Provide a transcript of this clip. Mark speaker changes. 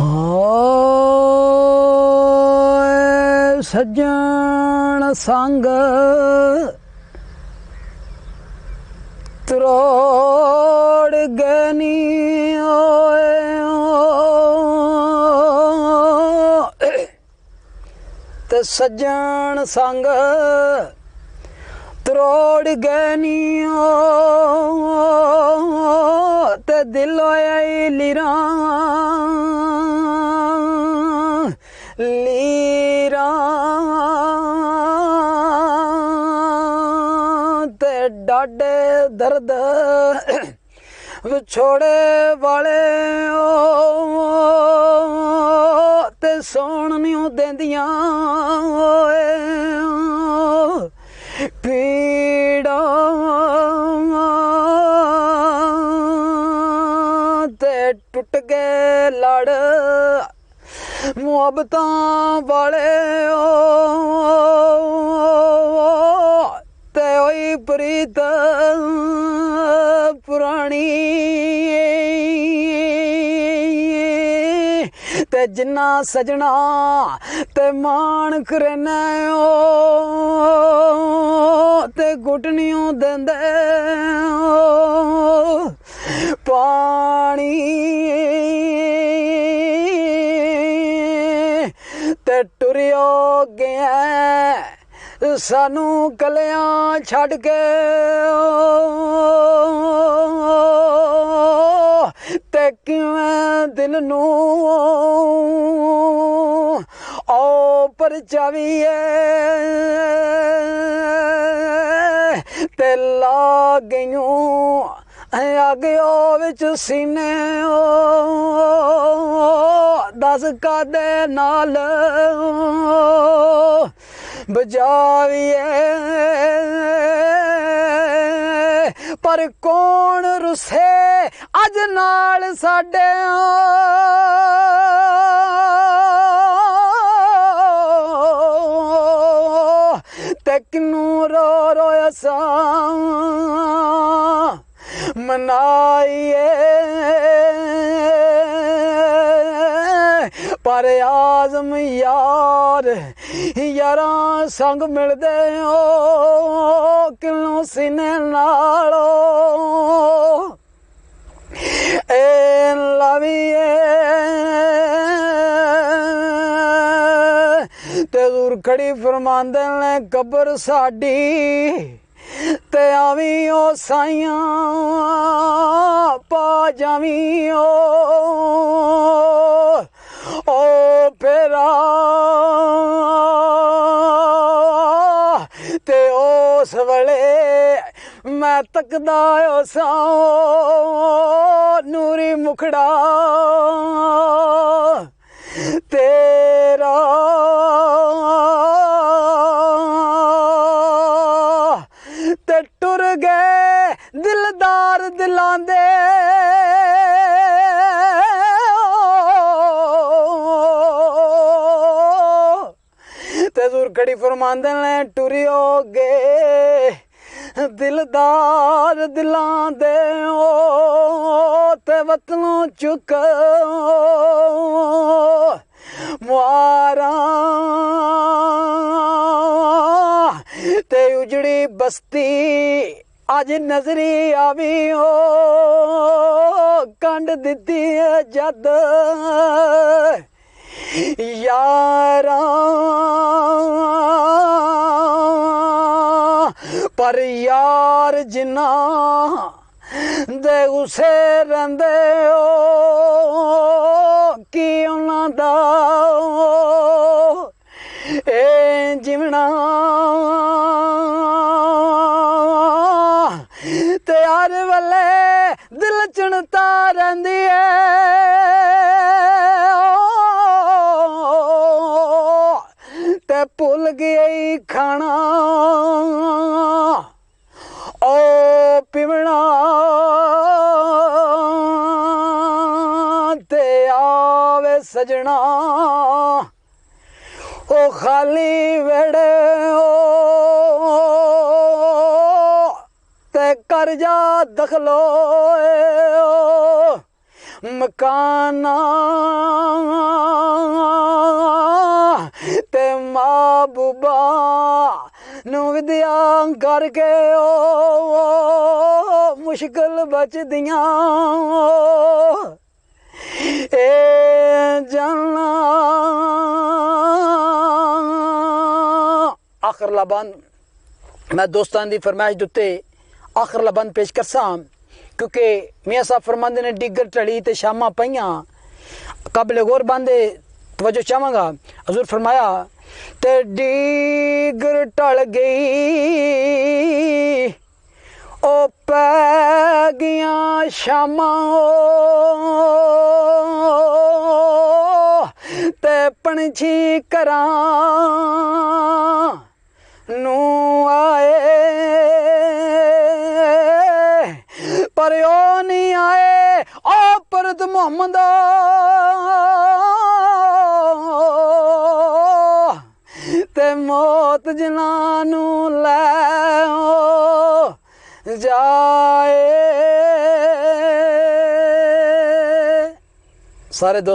Speaker 1: ਹੋਏ ਸੱਜਣ ਸੰਗ ਤਰੋੜ ਗਨੀ ਓਏ ਤੇ ਸੱਜਣ ਸੰਗ ਤਰੋੜ ਗਨੀ ਤੇ ਦਿਲ ਹੋਇਆ ਲੀਰਾਂ ਤੇ ਡਾਢੇ ਦਰਦ ਵਿਛੋੜੇ ਵਾਲੇ ਤੇ ਸੌਣ ਨਹੀਂ ਦਿੰਦੀਆਂ ਪੀੜਾਂ ਤੇ ਟੁੱਟ ਗਏ ਲੜ ਮੁਹੱਬਤਾਂ ਵਾਲੇ ਤੇ ਹੋਈ ਪ੍ਰੀਤ ਪੁਰਾਣੀ ਤੇ ਜਿੰਨਾ ਸਜਣਾ ਤੇ ਮਾਣ ਕਰਨਾ ਤੇ ਗੁੱਟਣੀਆਂ ਦਿੰਦੇ ਪਾਣੀ ਤੇ ਟੁਰਿਓ ਗਿਆ ਸਾਨੂੰ ਕਲਿਆਂ ਛੱਡ ਕੇ ਤੇ ਕਿਵੇਂ ਦਿਲ ਨੂੰ ਓ ਪਰਚਾਵੀਏ ਤੇ ਲਾ ਗਈਆਂ ਅੱਗਿਓ ਵਿੱਚ ਸੀਨੇ ਦਸ ਕਾਦੇ ਨਾਲ ਬਜਾਵੀਏ ਪਰ ਕੌਣ ਰੁੱਸੇ ਅੱਜ ਨਾਲ ਸਾਡੇ ਤੇ ਕਿਨੂੰ ਰੋ ਰੋ ਅਸਾਂ ਮਨਾਈਏ ਪਰ ਆਜ਼ਮ ਯਾਰ यारां संग मिलदे हो किलों सीने नालों ए लविए ते दूर खड़ी फरमांदे ने कब्र साडी ते आवी ओ साइयां पा जावी ओ फेरा ते उस वेले मैं तकदा सा नूरी मुखड़ा तेरा ते टुर गए दिलदार दिलां दे खड़ी फरमांदे ने टुरियो गे दिलदार दिलां दे ते वतनों चुक मुआरा ते उजड़ी बस्ती अज नजरी आवी कंड दिती जद यारा पर यार जिन्ना दे उसे रंदे हो कि उन्हां दा ए जिवना ते हर वेले दिल चिणता रहिंदी है ते भुल गई खाना ओ पिवना ते आवे सजना ओ खाली वेड़े ते कर जा दखलो मकाना ते महबूबा नू विद्या करके ओ मुश्किल बचदियां ए जाना। आखिर लबंद मैं दोस्तान दी फरमाइश दुते आखिर लबंद पेश करसां क्योंकि मियाँ साहब फरमांदे ने डिगर टड़ी ते शामा पईयां काबिल गौर बांधे तवज्जो चाहांगा। हजूर फरमाया ते डिगर टल गई ओ पै गया शामा ते पंछी करां नू आए पर ओ नहीं आए ओ परत मोहम्मद ते मौत जनानू लै जाए। सारे